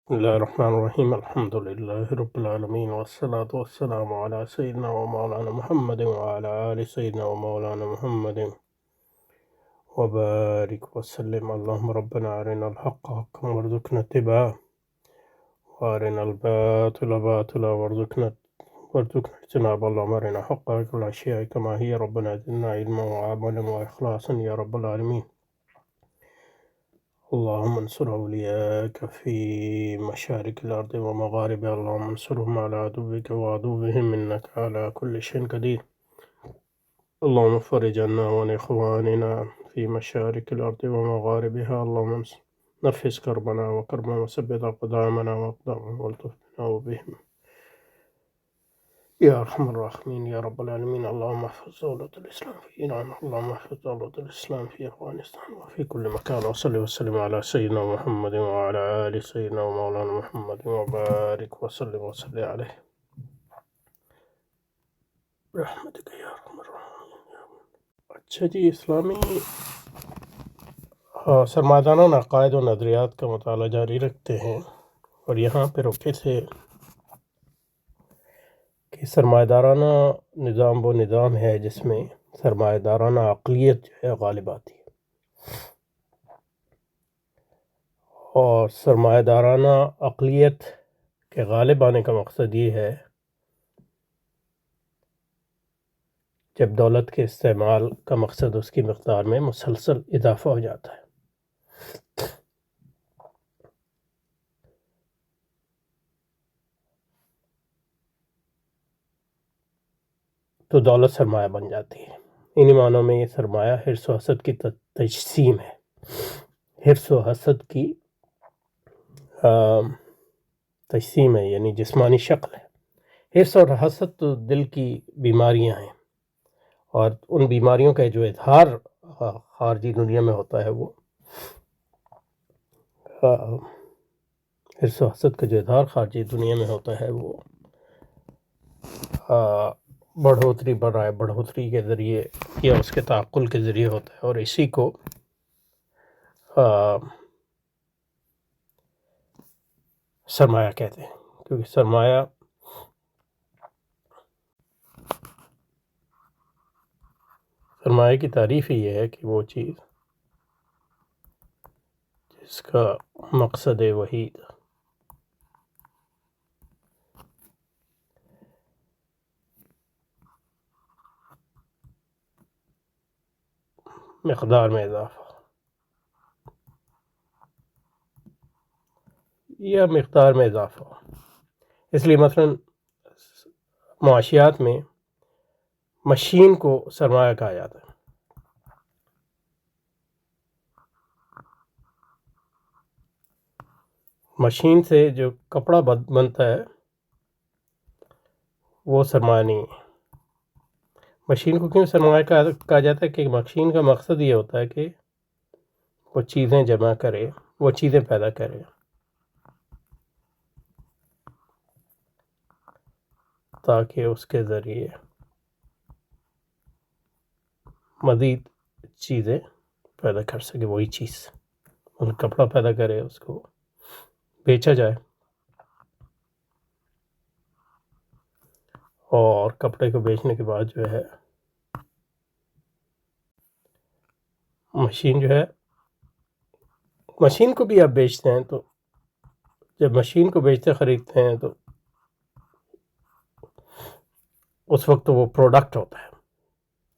بسم الله الرحمن الرحيم الحمد لله رب العالمين والصلاة والسلام على سيدنا ومولانا محمد وعلى آل سيدنا ومولانا محمد وبارك وسلم. اللهم ربنا أرنا الحق حقا وارزقنا اتباعه وأرنا الباطل باطلا وارزقنا اجتناب. اللهم أرنا حقائق الأشياء كما هي. ربنا زدنا علما وعملا وإخلاصا يا رب العالمين. اللهم انصر أولياءك في مشارق الأرض ومغاربها. اللهم انصرهم على عدوك وعدوهم إنك على كل شيء قدير. اللهم فرج عنا وعن إخواننا في مشارق الأرض ومغاربها. اللهم نفس كربنا وكربنا وثبت أقدامنا وأقدامهم والطف بنا وبهم يا أرحم الراحمين يا رب العالمين. اللهم احفظ دولة الإسلام في إيران. اللهم احفظ دولة الإسلام في أفغانستان وفي كل مكان. وصلي وسلم على سيدنا محمد وعلى آل سيدنا ومولانا محمد وبارك وسلم وسلم عليه برحمتك يا أرحم الراحمين. اچھا جی، اسلامی سرمایدارانہ عقائد و نظریات کا مطالعہ جاری رکھتے ہیں، اور یہاں پہ رکے تھے کہ سرمایہ دارانہ نظام وہ نظام ہے جس میں سرمایہ دارانہ عقلیت جو ہے غالب آتی ہے، اور سرمایہ دارانہ عقلیت کے غالب آنے کا مقصد یہ ہے جب دولت کے استعمال کا مقصد اس کی مقدار میں مسلسل اضافہ ہو جاتا ہے۔ تو دولت سرمایہ بن جاتی ہے۔ انہی معنوں میں یہ سرمایہ حرص و حسد کی تجسیم ہے، حرص و حسد کی تجسیم ہے، یعنی جسمانی شکل ہے۔ حرص اور حسد تو دل کی بیماریاں ہیں، اور ان بیماریوں کا جو اظہار خارجی دنیا میں ہوتا ہے، وہ حرص و حسد کا جو اظہار خارجی دنیا میں ہوتا ہے وہ بڑھوتری برائے بڑھوتری کے ذریعے یا اس کے تعقل کے ذریعے ہوتا ہے، اور اسی کو سرمایہ کہتے ہیں، کیونکہ سرمایہ کی تعریف ہی یہ ہے کہ وہ چیز جس کا مقصد وحید مقدار میں اضافہ یا مقدار میں اضافہ ہو۔ اس لیے مثلا معاشیات میں مشین کو سرمایہ کہا جاتا ہے۔ مشین سے جو کپڑا بنتا ہے وہ سرمایہ نہیں ہے۔ مشین کو کیوں سرمایہ کہا جاتا ہے؟ کہ مشین کا مقصد یہ ہوتا ہے کہ وہ چیزیں جمع کرے، وہ چیزیں پیدا کرے، تاکہ اس کے ذریعے مزید چیزیں پیدا کر سکے۔ وہی چیز کپڑا پیدا کرے، اس کو بیچا جائے، اور کپڑے کو بیچنے کے بعد جو ہے مشین جو ہے، مشین کو بھی آپ بیچتے ہیں، تو جب مشین کو بیچتے خریدتے ہیں تو اس وقت وہ پروڈکٹ ہوتا ہے۔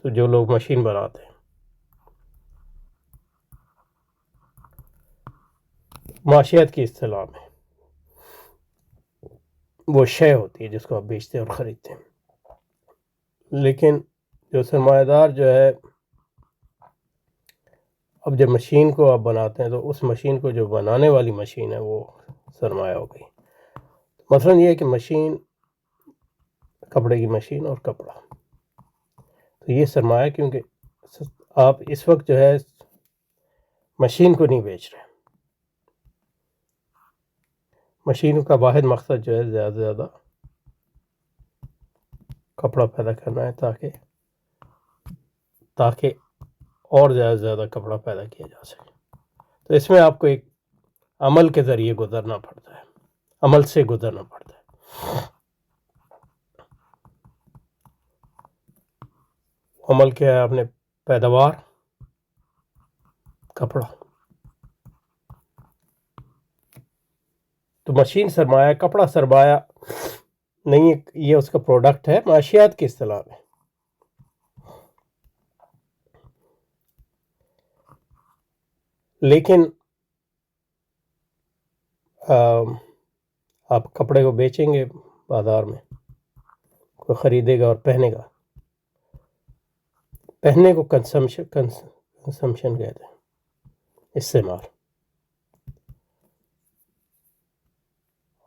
تو جو لوگ مشین بناتے ہیں، معاشیات کی اصطلاح میں وہ شے ہوتی ہے جس کو آپ بیچتے اور خریدتے ہیں۔ لیکن جو سرمایہ دار جو ہے، اب جب مشین کو آپ بناتے ہیں تو اس مشین کو جو بنانے والی مشین ہے وہ سرمایہ ہو گئی۔ مثلا یہ ہے کہ مشین، کپڑے کی مشین اور کپڑا، تو یہ سرمایہ، کیونکہ آپ اس وقت جو ہے مشین کو نہیں بیچ رہے۔ مشین کا واحد مقصد جو ہے زیادہ سے زیادہ کپڑا پیدا کرنا ہے، تاکہ اور زیادہ سے زیادہ کپڑا پیدا کیا جا سکے۔ تو اس میں آپ کو ایک عمل کے ذریعے گزرنا پڑتا ہے۔ عمل سے گزرنا پڑتا ہے. عمل کیا ہے؟ آپ نے پیداوار، کپڑا. تو مشین سرمایہ، کپڑا سرمایہ نہیں ہے، یہ اس کا پروڈکٹ ہے معاشیات کی اصطلاح میں. لیکن آپ کپڑے کو بیچیں گے بازار میں، کوئی خریدے گا اور پہنے گا. پہننے کو کنسمپشن کہتے ہیں، استعمال.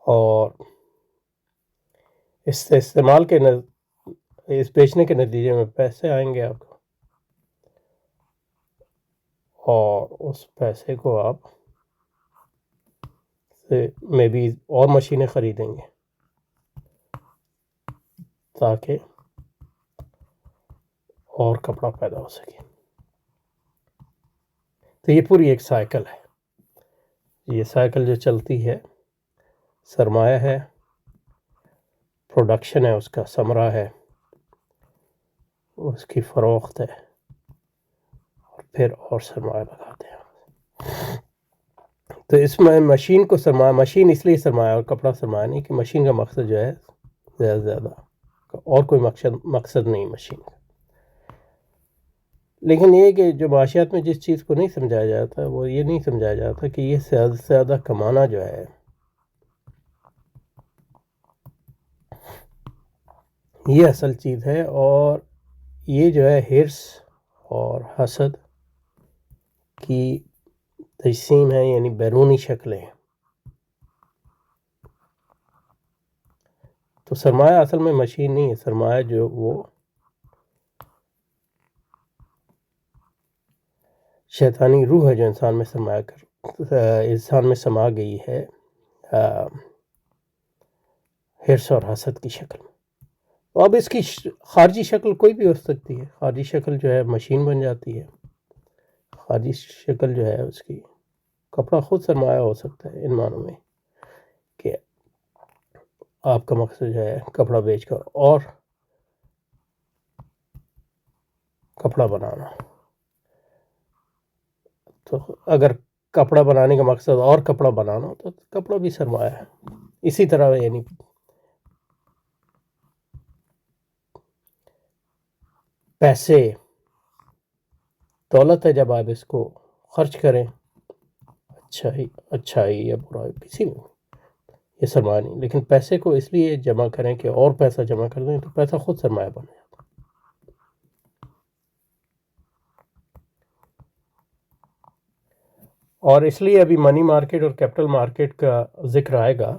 اور اس سے استعمال کے اس بیچنے کے نتیجے میں پیسے آئیں گے آپ کو، اور اس پیسے کو آپ میں بھی اور مشینیں خریدیں گے تاکہ اور کپڑا پیدا ہو سکے. تو یہ پوری ایک سائیکل ہے. یہ سائیکل جو چلتی ہے، سرمایہ ہے، پروڈکشن ہے، اس کا ثمرہ ہے، اس کی فروخت ہے، اور پھر اور سرمایہ لگاتے ہیں. تو اس میں مشین کو سرمایہ، مشین اس لیے سرمایہ اور کپڑا سرمایہ نہیں کہ مشین کا مقصد جو ہے زیادہ زیادہ اور کوئی مقصد نہیں مشین کا. لیکن یہ کہ جو معاشیات میں جس چیز کو نہیں سمجھایا جاتا وہ یہ نہیں سمجھایا جاتا کہ یہ زیادہ سے زیادہ کمانا جو ہے یہ اصل چیز ہے. اور یہ جو ہے حرص اور حسد کی تجسیم ہے، یعنی بیرونی شکلیں. تو سرمایہ اصل میں مشین نہیں ہے. سرمایہ جو وہ شیطانی روح ہے جو انسان میں انسان میں سما گئی ہے حرص اور حسد کی شکل میں. اب اس کی خارجی شکل کوئی بھی ہو سکتی ہے. خارجی شکل جو ہے مشین بن جاتی ہے. خارجی شکل جو ہے اس کی کپڑا خود سرمایہ ہو سکتا ہے، ان معنوں میں کہ آپ کا مقصد جو ہے کپڑا بیچ کر اور کپڑا بنانا. تو اگر کپڑا بنانے کا مقصد اور کپڑا بنانا ہو تو کپڑا بھی سرمایہ ہے. اسی طرح یعنی پیسے دولت ہے، جب آپ اس کو خرچ کریں اچھائی یا برائی کسی میں، یہ سرمایہ نہیں. لیکن پیسے کو اس لیے جمع کریں کہ اور پیسہ جمع کر دیں تو پیسہ خود سرمایہ بن جاتا. اور اس لیے ابھی منی مارکیٹ اور کیپٹل مارکیٹ کا ذکر آئے گا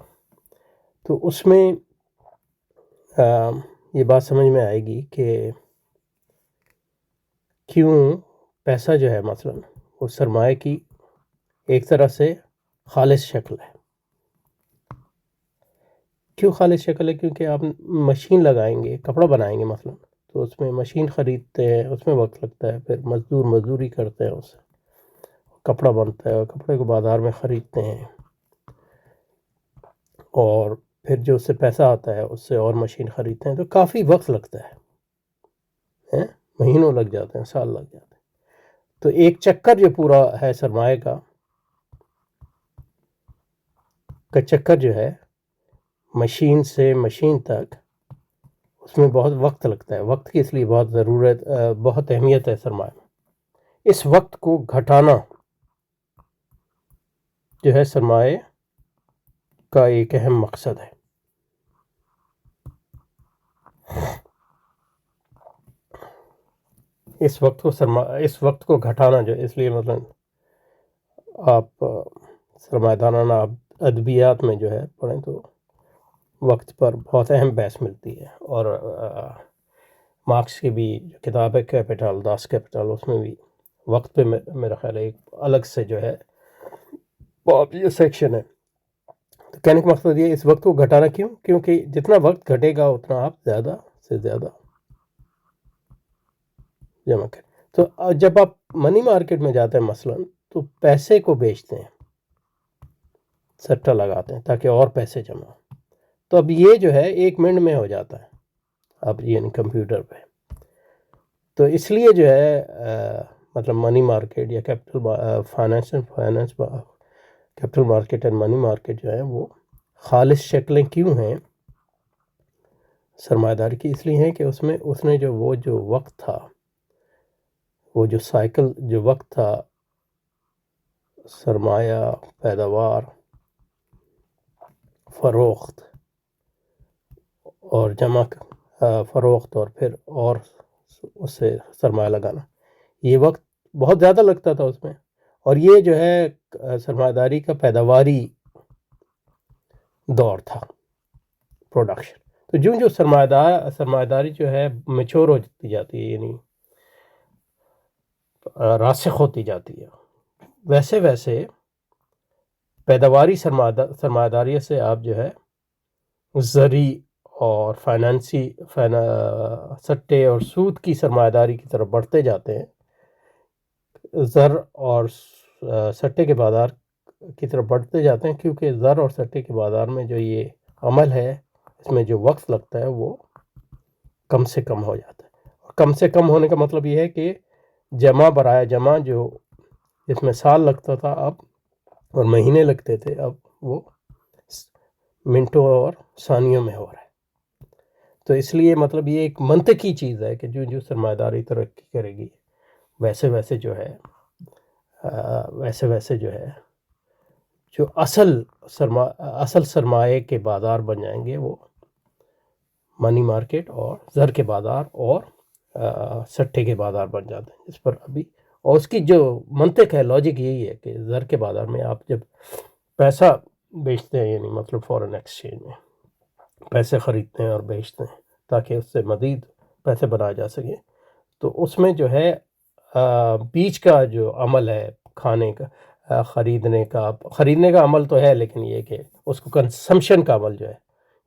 تو اس میں یہ بات سمجھ میں آئے گی کہ کیوں پیسہ جو ہے مثلا وہ سرمایہ کی ایک طرح سے خالص شکل ہے. کیوں خالص شکل ہے؟ کیونکہ آپ مشین لگائیں گے، کپڑا بنائیں گے مثلا، تو اس میں مشین خریدتے ہیں، اس میں وقت لگتا ہے، پھر مزدوری کرتے ہیں، اس سے کپڑا بنتا ہے، اور کپڑے کو بازار میں خریدتے ہیں، اور پھر جو اس سے پیسہ آتا ہے اس سے اور مشین خریدتے ہیں. تو کافی وقت لگتا ہے، مہینوں لگ جاتے ہیں، سال لگ جاتے ہیں. تو ایک چکر جو پورا ہے سرمایہ کا چکر جو ہے مشین سے مشین تک، اس میں بہت وقت لگتا ہے. وقت کی اس لیے بہت اہمیت ہے سرمایہ میں. اس وقت کو گھٹانا جو ہے سرمایہ کا ایک اہم مقصد ہے. اس وقت کو گھٹانا جو اس لیے مثلا آپ سرمایہ دارانہ ادبیات میں جو ہے پڑھیں تو وقت پر بہت اہم بحث ملتی ہے. اور مارکس کی بھی جو کتاب ہے کیپٹل، داس کیپٹل، اس میں بھی وقت پہ میرا خیال ہے ایک الگ سے جو ہے یہ سیکشن ہے. تو کہنے کا مقصد یہ اس وقت کو گھٹانا کیوں؟ کیونکہ جتنا وقت گھٹے گا اتنا آپ زیادہ سے زیادہ جمع کریں. تو جب آپ منی مارکیٹ میں جاتے ہیں مثلا تو پیسے کو بیچتے ہیں، سٹہ لگاتے ہیں تاکہ اور پیسے جمع ہوں۔ تو اب یہ جو ہے 1 منٹ میں ہو جاتا ہے اب یعنی کمپیوٹر پہ۔ تو اس لیے جو ہے مطلب منی مارکیٹ یا finance capital market and money market جو ہے وہ خالص شکلیں کیوں ہیں سرمایہ داری کی؟ اس لیے ہیں کہ اس نے جو وقت تھا، وہ جو سائیکل جو وقت تھا سرمایہ، پیداوار، فروخت اور فروخت اور پھر اور اس سے سرمایہ لگانا، یہ وقت بہت زیادہ لگتا تھا اس میں۔ اور یہ جو ہے سرمایہ داری کا پیداواری دور تھا، پروڈکشن۔ تو جو سرمایہ داری جو ہے میچور ہوتی جاتی ہے، یعنی راسخ ہوتی جاتی ہے، ویسے ویسے پیداواری سرمایہ داری سے آپ جو ہے زرعی اور فائنانسی سٹے اور سود کی سرمایہ داری کی طرف بڑھتے جاتے ہیں، زر اور سٹے کے بازار کی طرف بڑھتے جاتے ہیں، کیونکہ زر اور سٹے کے بازار میں جو یہ عمل ہے، اس میں جو وقت لگتا ہے وہ کم سے کم ہو جاتا ہے۔ اور کم سے کم ہونے کا مطلب یہ ہے کہ جمع برائے جمع جو اس میں سال لگتا تھا اب اور مہینے لگتے تھے، اب وہ منٹوں اور ثانیوں میں ہو رہا ہے۔ تو اس لیے مطلب یہ ایک منطقی چیز ہے کہ جو سرمایہ داری ترقی کرے گی ویسے ویسے جو ہے جو اصل سرمایہ کے بازار بن جائیں گے، وہ منی مارکیٹ اور زر کے بازار اور سٹے کے بازار بن جاتے ہیں، اس پر ابھی۔ اور اس کی جو منطق ہے، لاجک یہی ہے کہ زر کے بازار میں آپ جب پیسہ بیچتے ہیں، یعنی مطلب فورن ایکسچینج میں پیسے خریدتے ہیں اور بیچتے ہیں تاکہ اس سے مزید پیسے بنائے جا سکیں، تو اس میں جو ہے بیچ کا جو عمل ہے، کھانے کا، خریدنے کا عمل تو ہے، لیکن یہ کہ اس کو کنسمپشن کا عمل جو ہے،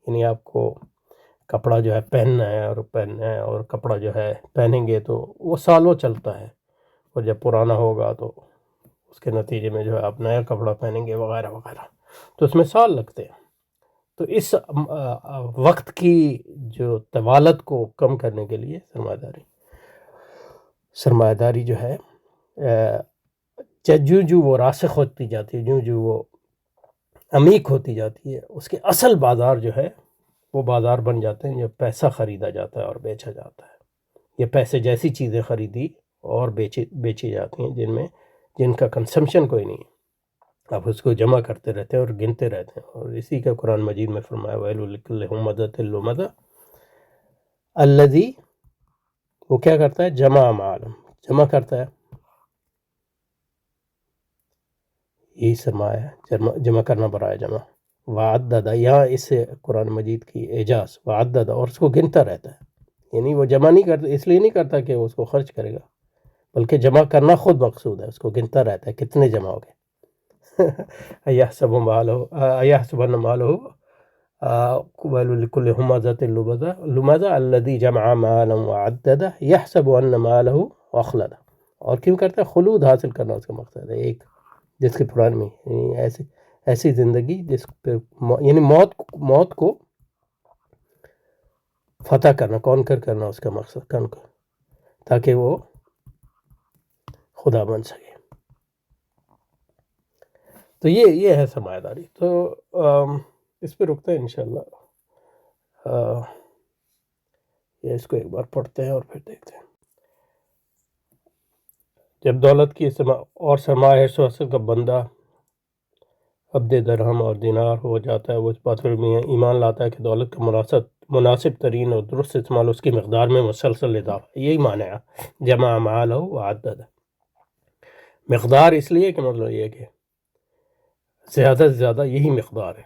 یعنی آپ کو کپڑا جو ہے پہننا ہے اور کپڑا جو ہے پہنیں گے تو وہ سالوں چلتا ہے، اور جب پرانا ہوگا تو اس کے نتیجے میں جو ہے آپ نیا کپڑا پہنیں گے وغیرہ وغیرہ، تو اس میں سال لگتے ہیں۔ تو اس وقت کی جو طوالت کو کم کرنے کے لیے سرمایہ داری جو ہے جو وہ راسخ ہوتی جاتی ہے، جو وہ عمیق ہوتی جاتی ہے، اس کے اصل بازار جو ہے وہ بازار بن جاتے ہیں جب پیسہ خریدا جاتا ہے اور بیچا جاتا ہے، یا پیسے جیسی چیزیں خریدی اور بیچی جاتی ہیں جن کا کنسمپشن کوئی نہیں ہے، آپ اس کو جمع کرتے رہتے ہیں اور گنتے رہتے ہیں۔ اور اسی کا قرآن مجید میں فرمایا وَيْلٌ لِكُلِّ هُمَزَةٍ لُمَزَةٍ الَّذِي، وہ کیا کرتا ہے؟ جمع جمع کرتا ہے، یہی سرمایہ ہے، جمع کرنا برائے جمع۔ وعدد، یہاں اس سے قرآن مجید کی اعجاز، وعدد، اور اس کو گنتا رہتا ہے، یعنی وہ جمع نہیں کرتا، اس لیے نہیں کرتا کہ وہ اس کو خرچ کرے گا، بلکہ جمع کرنا خود مقصود ہے، اس کو گنتا رہتا ہے کتنے جمع ہو گئے۔ اَيَحْسَبُ أَنَّ مَالَهُ وَيْلٌ لِكُلِّ هُمَزَةٍ لُمَزَةٍ الَّذِي جَمَعَ مَالًا وَعَدَّدَهُ يَحْسَبُ أَنَّ مَالَهُ أَخْلَدَهُ، اور کیوں کرتا ہے؟ خلود حاصل کرنا اس کا مقصد ہے، ایک جس کے پران میں یعنی ایسی زندگی جس پہ یعنی موت کو فتح کرنا، کانکر کرنا اس کا مقصد، تاکہ وہ خدا بن سکے۔ تو یہ ہے سرمایہ داری۔ تو اس پہ رکتے ہیں انشاءاللہ، یہ اس کو ایک بار پڑھتے ہیں اور پھر دیکھتے ہیں۔ جب دولت کی اور سرمایہ و اصل کا بندہ عبد درہم اور دینار ہو جاتا ہے، وہ اس بات پر ایمان لاتا ہے کہ دولت کا مناسب ترین اور درست استعمال اس کی مقدار میں مسلسل اضافہ، یہی معنی ہے جمع مالہ وعدد۔ مقدار اس لیے کہ مطلب یہ کہ زیادہ سے زیادہ یہی مقدار ہے،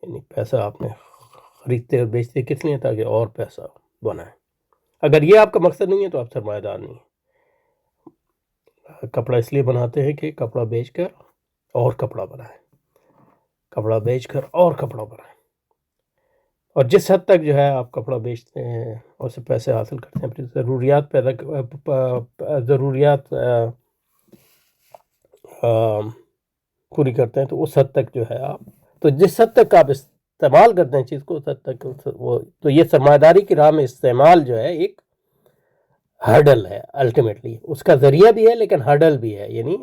یعنی پیسہ آپ نے خریدتے اور بیچتے کس لیے؟ تاکہ اور پیسہ بنائے۔ اگر یہ آپ کا مقصد نہیں ہے تو آپ سرمایہ دار نہیں ہیں۔ کپڑا اس لیے بناتے ہیں کہ کپڑا بیچ کر اور کپڑا بنائیں، کپڑا بیچ کر اور کپڑا بنائیں، اور جس حد تک جو ہے آپ کپڑا بیچتے ہیں اور سے پیسے حاصل کرتے ہیں، پھر ضروریات پوری کرتے ہیں، تو اس حد تک جو ہے آپ تو جس حد تک آپ استعمال کرتے ہیں چیز کو اس حد تک وہ تو یہ سرمایہ داری کی راہ میں استعمال جو ہے ایک ہرڈل ہے الٹیمیٹلی، اس کا ذریعہ بھی ہے لیکن ہرڈل بھی ہے، یعنی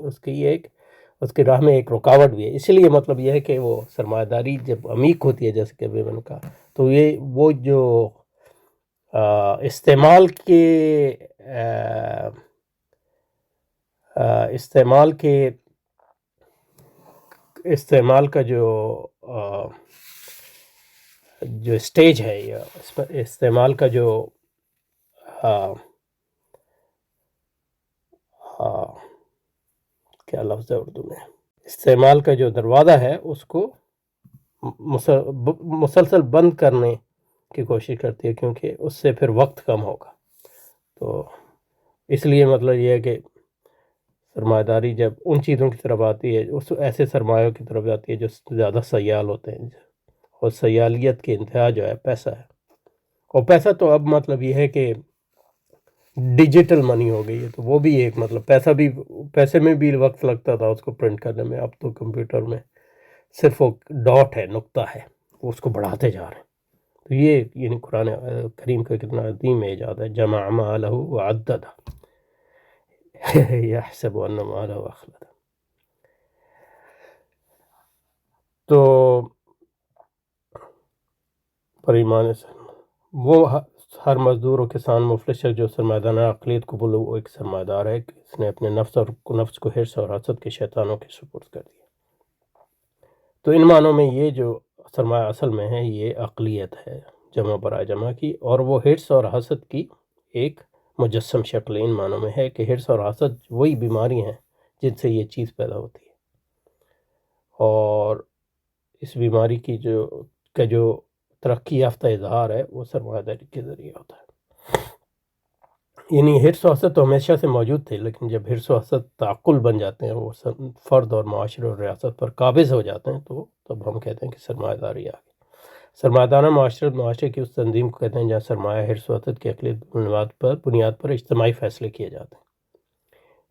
اس کی راہ میں ایک رکاوٹ بھی ہے. اسی لیے مطلب یہ ہے کہ وہ سرمایہ داری جب عمیق ہوتی ہے جیسے کہ ابھی میں نے کہا تو یہ وہ جو استعمال کا جو اسٹیج ہے یا استعمال کا جو کیا لفظ ہے اردو میں، استعمال کا جو دروازہ ہے اس کو مسلسل بند کرنے کی کوشش کرتی ہے، کیونکہ اس سے پھر وقت کم ہوگا. تو اس لیے مطلب یہ ہے کہ سرمایہ داری جب ان چیزوں کی طرف آتی ہے، اس ایسے سرمایوں کی طرف جاتی ہے جو زیادہ سیال ہوتے ہیں، اور سیالیت کی انتہا جو ہے پیسہ ہے. اور پیسہ تو اب مطلب یہ ہے کہ ڈیجیٹل منی ہو گئی ہے، تو وہ بھی ایک مطلب پیسے میں بھی وقت لگتا تھا اس کو پرنٹ کرنے میں، اب تو کمپیوٹر میں صرف وہ ڈاٹ ہے، نقطہ ہے، وہ اس کو بڑھاتے جا رہے ہیں. تو یہ یعنی قرآن کریم کا کتنا عظیم ایجاد ہے. جمع مالہ وعددہ یحسب ان مالہ اخلدہ. تو پر ایمان سے وہ ہر مزدور و کسان مفلس شخص جو سرمایہ دارانہ عقلیت قبول وہ ایک سرمایہ دار ہے کہ اس نے اپنے نفس کو حرص اور حسد کے شیطانوں کے سپرد کر دیا. تو ان معنوں میں یہ جو سرمایہ اصل میں ہے یہ عقلیت ہے جمع برائے جمع کی، اور وہ حرص اور حسد کی ایک مجسم شکل ان معنوں میں ہے کہ حرص اور حسد وہی بیماری ہیں جن سے یہ چیز پیدا ہوتی ہے، اور اس بیماری کی جو ترقی یافتہ اظہار ہے وہ سرمایہ داری کے ذریعے ہوتا ہے. یعنی حرص و حسد تو ہمیشہ سے موجود تھے، لیکن جب حرص و حسد تعقل بن جاتے ہیں، وہ فرد اور معاشرے اور ریاست پر قابض ہو جاتے ہیں، تو تب ہم کہتے ہیں کہ سرمایہ داری آ گئی. سرمایہ دارانہ معاشرے کی اس تنظیم کو کہتے ہیں جہاں سرمایہ حرص و حسد کی عقلیت بنیاد پر اجتماعی فیصلے کیے جاتے ہیں.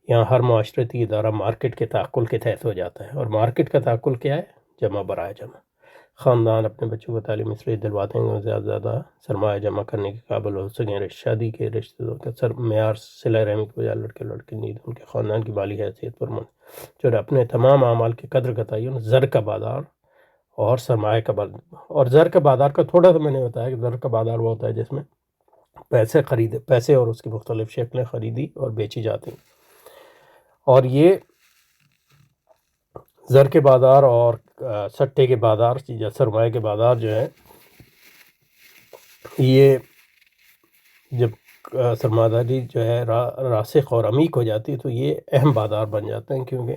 یہاں ہر معاشرتی ادارہ مارکیٹ کے تعقل کے تحت ہو جاتا ہے، اور مارکیٹ کا تعقل کیا ہے؟ جمع برائے جمع. خاندان اپنے بچوں کو تعلیم اس لیے دلواتے ہیں کہ وہ زیادہ سے زیادہ سرمایہ جمع کرنے کے قابل ہو سکیں. شادی کے رشتے داروں کا معیار صلہ رحمی کے بجائے لڑکے نیز ان کے خاندان کی مالی حیثیت پر جو اپنے تمام اعمال کی قدر کا تعین زر کا بازار اور سرمایہ کا بازار. اور زر کا بازار کا تھوڑا سا میں نے بتایا کہ زر کا بازار وہ ہوتا ہے جس میں پیسے اور اس کی مختلف شکلیں خریدی اور بیچی جاتی ہیں. اور یہ زر کے بازار اور سٹے کے بازار یا سرمایہ کے بازار جو ہے، یہ جب سرمایہ داری جو ہے راسخ اور عمیق ہو جاتی ہے تو یہ اہم بازار بن جاتے ہیں، کیونکہ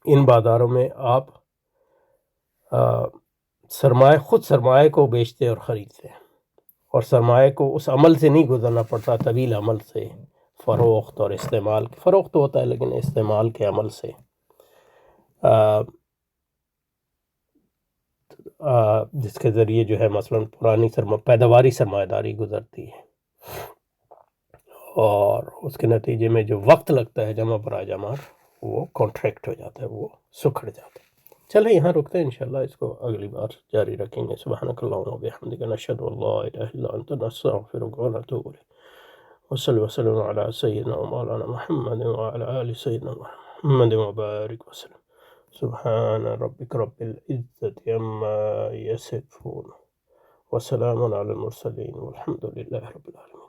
ان بازاروں میں آپ خود سرمایہ کو بیچتے اور خریدتے ہیں، اور سرمایہ کو اس عمل سے نہیں گزرنا پڑتا، طویل عمل سے، فروخت اور استعمال. فروخت ہوتا ہے لیکن استعمال کے عمل سے جس کے ذریعے جو ہے مثلا پرانی پیداواری سرمایہ داری گزرتی ہے، اور اس کے نتیجے میں جو وقت لگتا ہے جمع برائے جمع وہ کانٹریکٹ ہو جاتا ہے، وہ سکھڑ جاتا ہے. چلیں یہاں رکتے ہیں، انشاءاللہ اس کو اگلی بار جاری رکھیں گے. سبحانک اللہم و بحمدک نشہد ان لا الہ الا انت نستغفرک و نتوب الیک. وصلی وسلم علی سیدنا و مولانا محمد وعلی آل سیدنا محمد وبارک وسلم. سبحان ربک رب العزة عما یصفون وسلام علی المرسلین والحمد للہ رب العالمین.